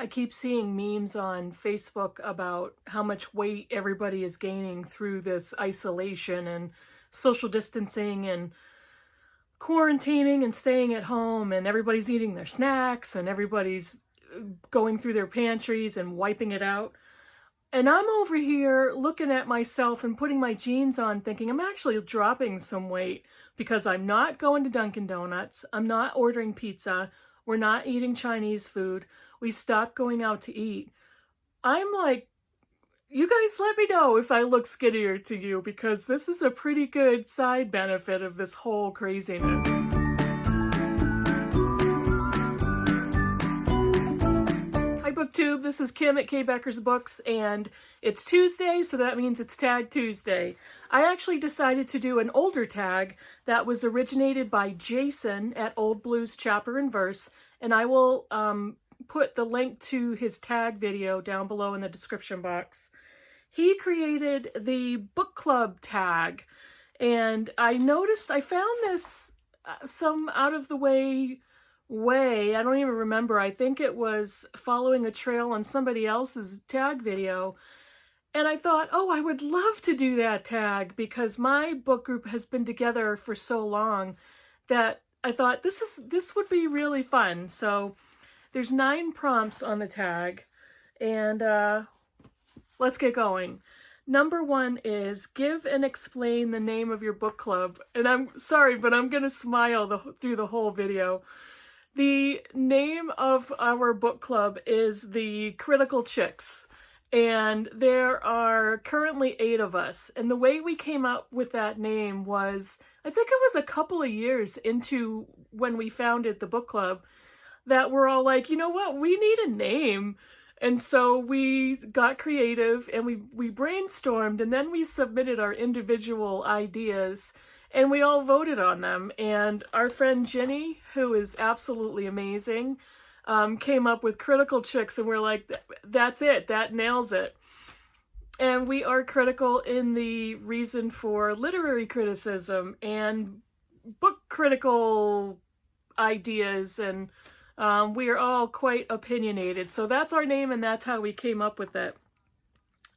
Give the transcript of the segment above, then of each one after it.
I keep seeing memes on Facebook about how much weight everybody is gaining through this isolation and social distancing and quarantining and staying at home, and everybody's eating their snacks and everybody's going through their pantries and wiping it out. And I'm over here looking at myself and putting my jeans on thinking I'm actually dropping some weight because I'm not going to Dunkin' Donuts. I'm not ordering pizza. We're not eating Chinese food. We stopped going out to eat. I'm like, you guys let me know if I look skinnier to you, because this is a pretty good side benefit of this whole craziness. Hi BookTube, this is Kim at K. Becker's Books, and it's Tuesday, so that means it's Tag Tuesday. I actually decided to do an older tag that was originated by Jason at Old Blues Chapter and Verse, and I will put the link to his tag video down below in the description box. He created the book club tag, and I found this some out of the way. I don't even remember. I think it was following a trail on somebody else's tag video. And I thought, oh, I would love to do that tag because my book group has been together for so long that I thought this would be really fun. So there's 9 prompts on the tag, and let's get going. Number 1 is give and explain the name of your book club. And I'm sorry, but I'm going to smile through the whole video. The name of our book club is the Critical Chicks, and there are currently 8 of us. And the way we came up with that name was, I think it was a couple of years into when we founded the book club, that we're all like, you know what, we need a name. And so we got creative and we brainstormed, and then we submitted our individual ideas. And we all voted on them, and our friend Jenny, who is absolutely amazing, came up with Critical Chicks, and we're like, that's it, that nails it. And we are critical in the reason for literary criticism and book critical ideas, and we are all quite opinionated. So that's our name, and that's how we came up with it.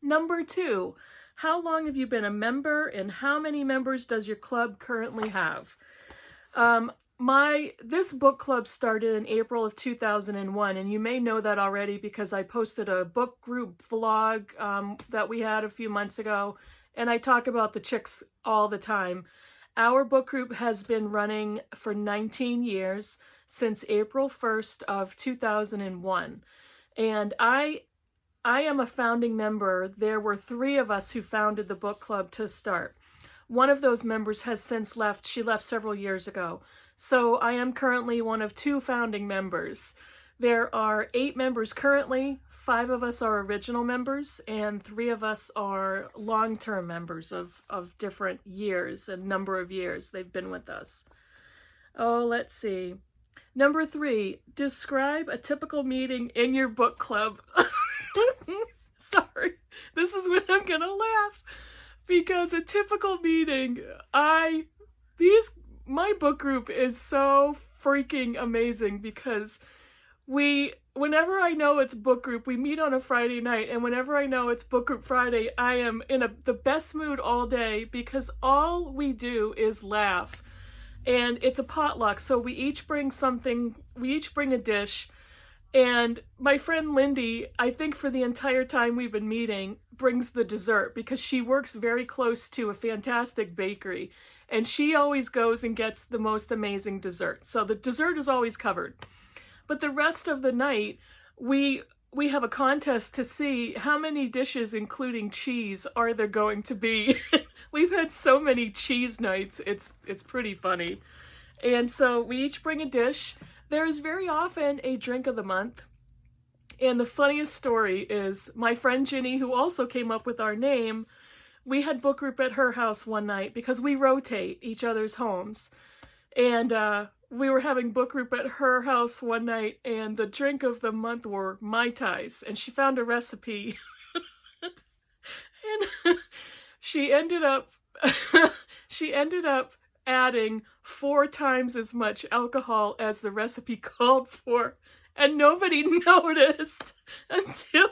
Number 2. How long have you been a member, and how many members does your club currently have? This book club started in April of 2001, and you may know that already because I posted a book group vlog that we had a few months ago, and I talk about the chicks all the time. Our book group has been running for 19 years, since April 1st of 2001, and I am a founding member. There were 3 of us who founded the book club to start. One of those members has since left. She left several years ago. So I am currently one of 2 founding members. There are 8 members currently. 5 of us are original members, and 3 of us are long-term members of different years and number of years they've been with us. Oh, let's see. Number 3, describe a typical meeting in your book club. Sorry, this is when I'm gonna laugh, because a typical meeting, my book group is so freaking amazing, because whenever I know it's book group, we meet on a Friday night, and whenever I know it's book group Friday, I am in the best mood all day, because all we do is laugh. And it's a potluck, so we each bring something, we each bring a dish. And my friend Lindy, I think for the entire time we've been meeting, brings the dessert because she works very close to a fantastic bakery. And she always goes and gets the most amazing dessert. So the dessert is always covered. But the rest of the night, we have a contest to see how many dishes, including cheese, are there going to be. We've had so many cheese nights, it's pretty funny. And so we each bring a dish. There is very often a drink of the month. And the funniest story is my friend Ginny, who also came up with our name, we had book group at her house one night because we rotate each other's homes. And we were having book group at her house one night, and the drink of the month were Mai Tais. And she found a recipe. And she ended up adding 4 times as much alcohol as the recipe called for, and nobody noticed until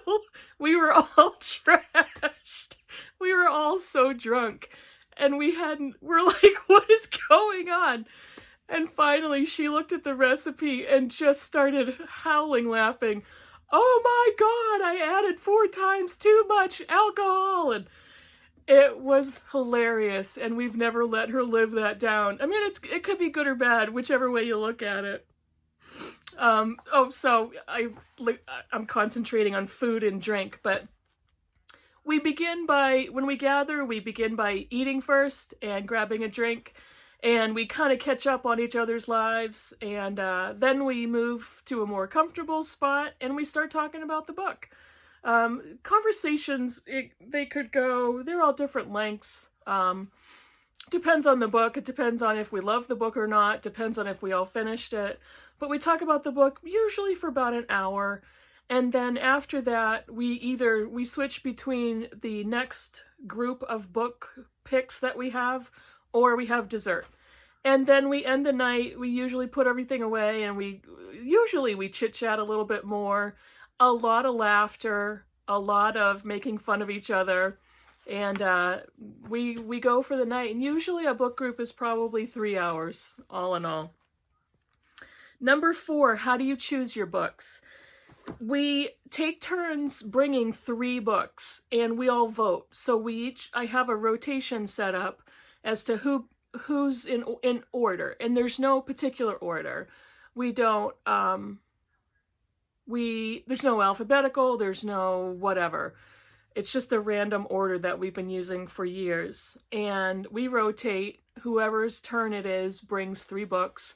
we were all trashed. We were all so drunk, and we're like, what is going on? And finally she looked at the recipe and just started howling laughing. Oh my God, I added 4 times too much alcohol. And it was hilarious, and we've never let her live that down. I mean, it could be good or bad, whichever way you look at it. So I'm concentrating on food and drink, but when we gather, we begin by eating first and grabbing a drink, and we kind of catch up on each other's lives, and then we move to a more comfortable spot and we start talking about the book. Conversations, they're all different lengths. Depends on the book. It depends on if we love the book or not. Depends on if we all finished it. But we talk about the book usually for about an hour. And then after that, we switch between the next group of book picks that we have, or we have dessert. And then we end the night. We usually put everything away, and we chit-chat a little bit more. A lot of laughter, a lot of making fun of each other, and we go for the night. And usually a book group is probably 3 hours, all in all. Number 4, how do you choose your books? We take turns bringing 3 books, and we all vote. So I have a rotation set up as to who's in order, and there's no particular order. We don't, there's no alphabetical, there's no whatever. It's just a random order that we've been using for years. And we rotate. Whoever's turn it is brings 3 books.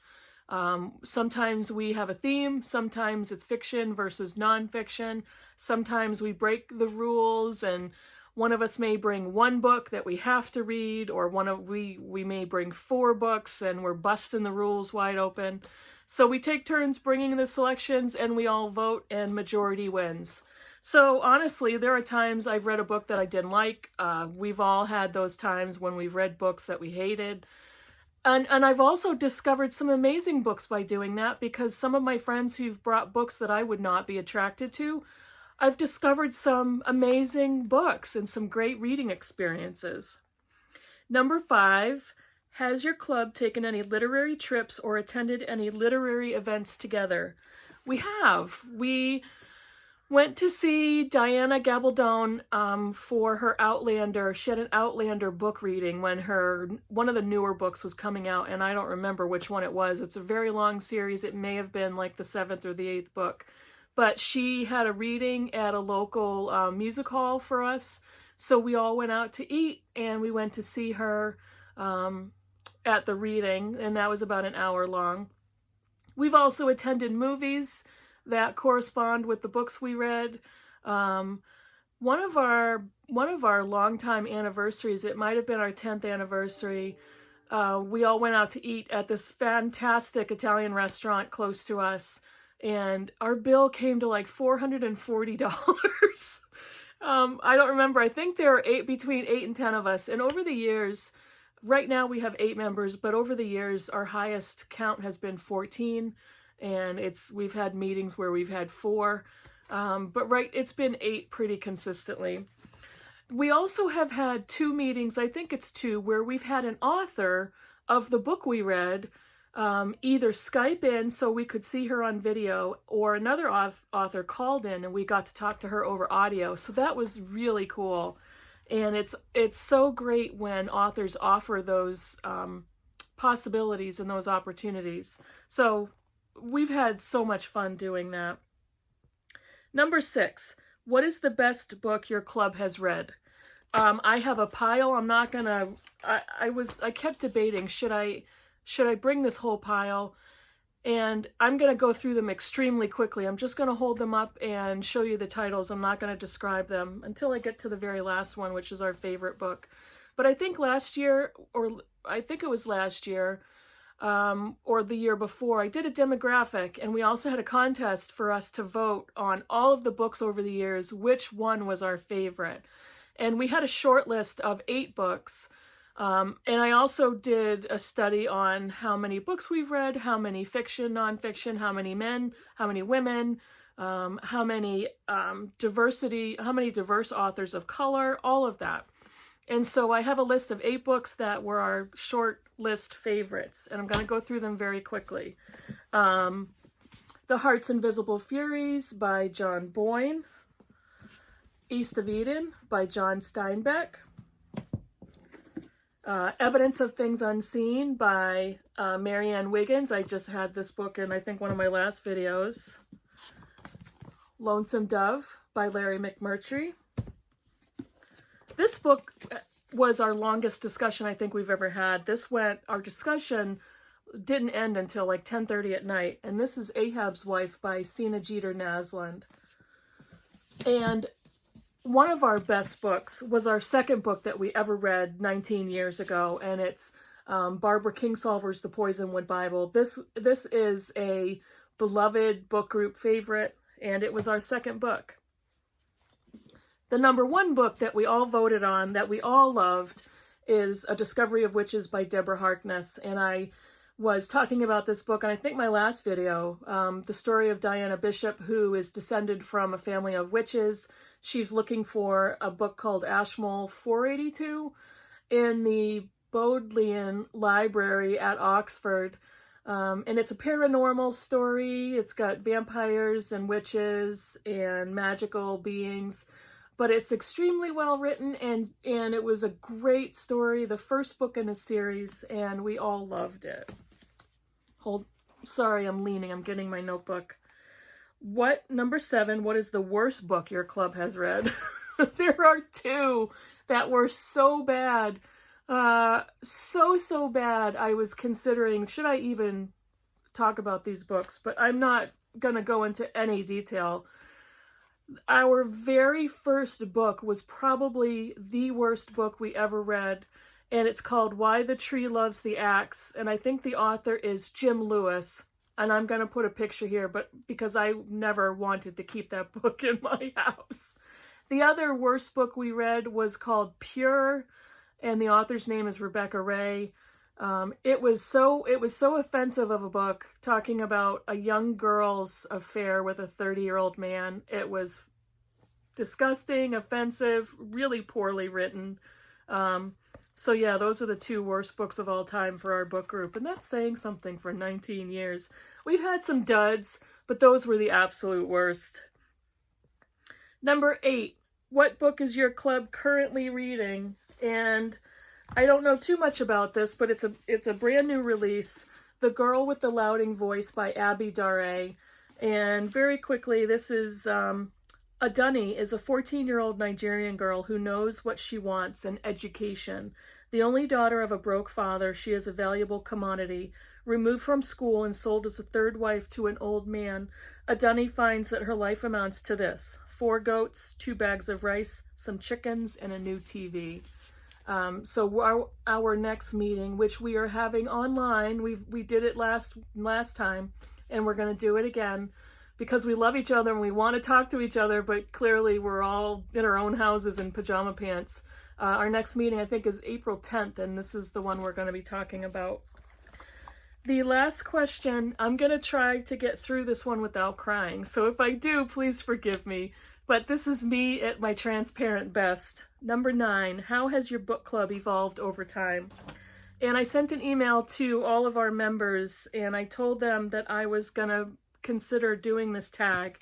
Sometimes we have a theme. Sometimes it's fiction versus nonfiction. Sometimes we break the rules, and one of us may bring 1 book that we have to read, or we may bring 4 books and we're busting the rules wide open. So we take turns bringing the selections, and we all vote, and majority wins. So honestly, there are times I've read a book that I didn't like. We've all had those times when we've read books that we hated. And I've also discovered some amazing books by doing that, because some of my friends who've brought books that I would not be attracted to, I've discovered some amazing books and some great reading experiences. Number 5, has your club taken any literary trips or attended any literary events together? We have. We went to see Diana Gabaldon for her Outlander. She had an Outlander book reading when one of the newer books was coming out, and I don't remember which one it was. It's a very long series. It may have been like the 7th or the 8th book. But she had a reading at a local music hall for us. So we all went out to eat, and we went to see her at the reading, and that was about an hour long. We've also attended movies that correspond with the books we read. One of our longtime anniversaries, it might have been our 10th anniversary, we all went out to eat at this fantastic Italian restaurant close to us, and our bill came to like $440. I don't remember. I think there are between 8 and 10 of us, and over the years, right now we have 8 members, but over the years our highest count has been 14. And we've had meetings where we've had 4, but it's been 8 pretty consistently. We also have had 2 meetings, I think it's 2, where we've had an author of the book we read either Skype in so we could see her on video, or another author called in and we got to talk to her over audio. So that was really cool. And it's so great when authors offer those possibilities and those opportunities. So we've had so much fun doing that. Number 6, what is the best book your club has read? I have a pile. I'm not gonna, I kept debating, should I bring this whole pile? And I'm gonna go through them extremely quickly. I'm just gonna hold them up and show you the titles. I'm not gonna describe them until I get to the very last one, which is our favorite book. But I think last year, or the year before, I did a demographic, and we also had a contest for us to vote on all of the books over the years, which one was our favorite. And we had a short list of 8 books. And I also did a study on how many books we've read, how many fiction, nonfiction, how many men, how many women, how many diverse authors of color, all of that. And so I have a list of 8 books that were our short list favorites, and I'm going to go through them very quickly. The Heart's Invisible Furies by John Boyne. East of Eden by John Steinbeck. Evidence of Things Unseen by Marianne Wiggins. I just had this book in, I think, one of my last videos. Lonesome Dove by Larry McMurtry. This book was our longest discussion I think we've ever had. Our discussion didn't end until like 10:30 at night. And this is Ahab's Wife by Sina Jeter Nasland. And one of our best books was our second book that we ever read 19 years ago, and it's Barbara Kingsolver's The Poisonwood Bible. This is a beloved book group favorite, and it was our second book. The number 1 book that we all voted on, that we all loved, is A Discovery of Witches by Deborah Harkness, and I was talking about this book, and I think my last video, the story of Diana Bishop, who is descended from a family of witches. She's looking for a book called Ashmole 482 in the Bodleian Library at Oxford. And it's a paranormal story. It's got vampires and witches and magical beings, but it's extremely well written, and it was a great story, the first book in a series, and we all loved it. Sorry, I'm leaning, I'm getting my notebook. Number 7, what is the worst book your club has read? There are 2 that were so bad. So bad. I was considering, should I even talk about these books? But I'm not going to go into any detail. Our very first book was probably the worst book we ever read, and it's called Why the Tree Loves the Axe, and I think the author is Jim Lewis, and I'm going to put a picture here, but because I never wanted to keep that book in my house. The other worst book we read was called Pure, and the author's name is Rebecca Ray. It was so offensive of a book, talking about a young girl's affair with a 30-year-old man. It was disgusting, offensive, really poorly written. So yeah, those are the 2 worst books of all time for our book group, and that's saying something for 19 years. We've had some duds, but those were the absolute worst. Number 8, what book is your club currently reading? And I don't know too much about this, but it's a brand new release, The Girl with the Louding Voice by Abby Dare. And very quickly, this is Adunni is a 14-year-old Nigerian girl who knows what she wants, an education. The only daughter of a broke father, she is a valuable commodity. Removed from school and sold as a third wife to an old man, Adunni finds that her life amounts to this: 4 goats, 2 bags of rice, some chickens, and a new TV. So our next meeting, which we are having online, we did it last time, and we're going to do it again because we love each other and we want to talk to each other, but clearly we're all in our own houses in pajama pants. Our next meeting, I think, is April 10th, and this is the one we're going to be talking about. The last question, I'm going to try to get through this one without crying, so if I do, please forgive me. But this is me at my transparent best. Number 9, how has your book club evolved over time? And I sent an email to all of our members, and I told them that I was going to consider doing this tag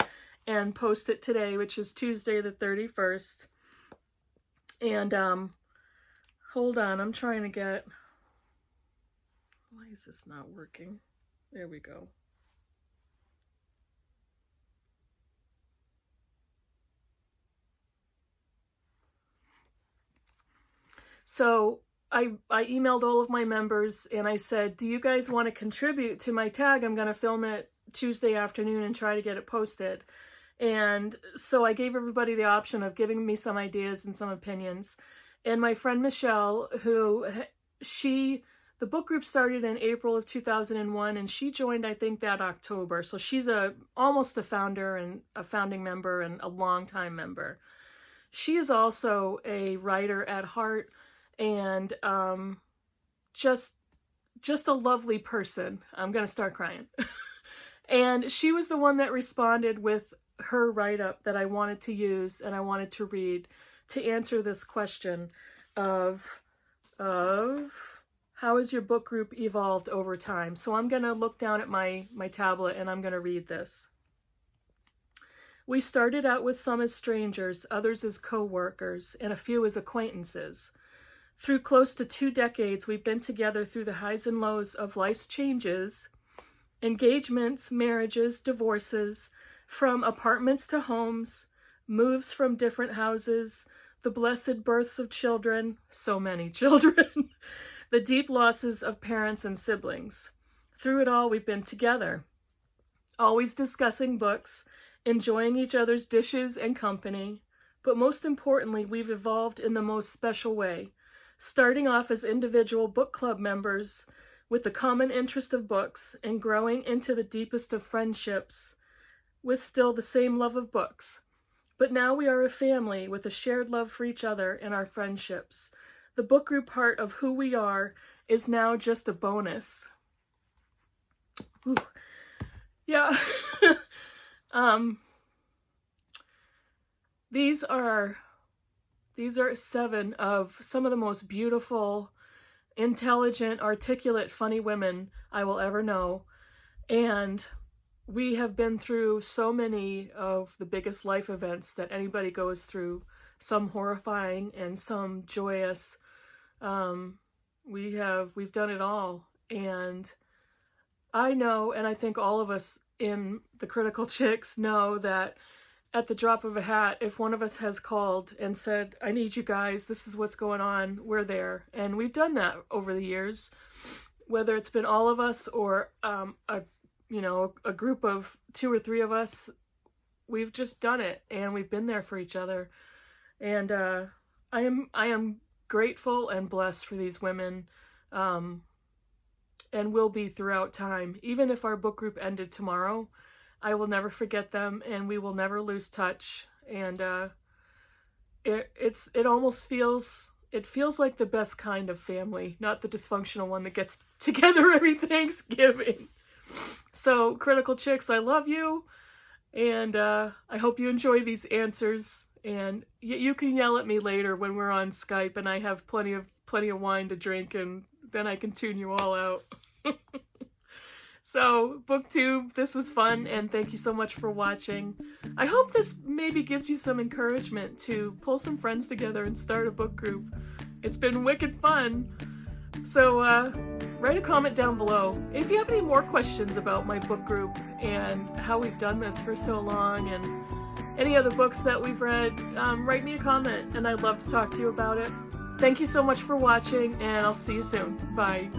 and post it today, which is Tuesday the 31st. And hold on, I'm trying to get... Why is this not working? There we go. So I emailed all of my members and I said, do you guys want to contribute to my tag? I'm going to film it Tuesday afternoon and try to get it posted. And so I gave everybody the option of giving me some ideas and some opinions. And my friend Michelle, the book group started in April of 2001, and she joined, I think, that October. So she's almost a founder and a founding member and a longtime member. She is also a writer at heart, and just a lovely person. I'm gonna start crying. And she was the one that responded with her write-up that I wanted to use and I wanted to read to answer this question of how has your book group evolved over time? So I'm gonna look down at my tablet and I'm gonna read this. We started out with some as strangers, others as co-workers, and a few as acquaintances. Through close to 2 decades, we've been together through the highs and lows of life's changes, engagements, marriages, divorces, from apartments to homes, moves from different houses, the blessed births of children, so many children, the deep losses of parents and siblings. Through it all, we've been together, always discussing books, enjoying each other's dishes and company, but most importantly, we've evolved in the most special way, starting off as individual book club members with the common interest of books and growing into the deepest of friendships with still the same love of books. But now we are a family with a shared love for each other and our friendships. The book group part of who we are is now just a bonus. Ooh. Yeah. These are 7 of some of the most beautiful, intelligent, articulate, funny women I will ever know. And we have been through so many of the biggest life events that anybody goes through, some horrifying and some joyous. We've done it all. And I know, and I think all of us in the Critical Chicks know that at the drop of a hat, if one of us has called and said, I need you guys, this is what's going on, we're there. And we've done that over the years, whether it's been all of us or a group of 2 or 3 of us. We've just done it, and we've been there for each other. And I am grateful and blessed for these women, and will be throughout time. Even if our book group ended tomorrow, I will never forget them, and we will never lose touch. And it almost feels like the best kind of family, not the dysfunctional one that gets together every Thanksgiving. So, Critical Chicks, I love you, and I hope you enjoy these answers. And you can yell at me later when we're on Skype and I have plenty of wine to drink, and then I can tune you all out. So, BookTube, this was fun, and thank you so much for watching. I hope this maybe gives you some encouragement to pull some friends together and start a book group. It's been wicked fun. So, write a comment down below. If you have any more questions about my book group and how we've done this for so long and any other books that we've read, write me a comment, and I'd love to talk to you about it. Thank you so much for watching, and I'll see you soon. Bye.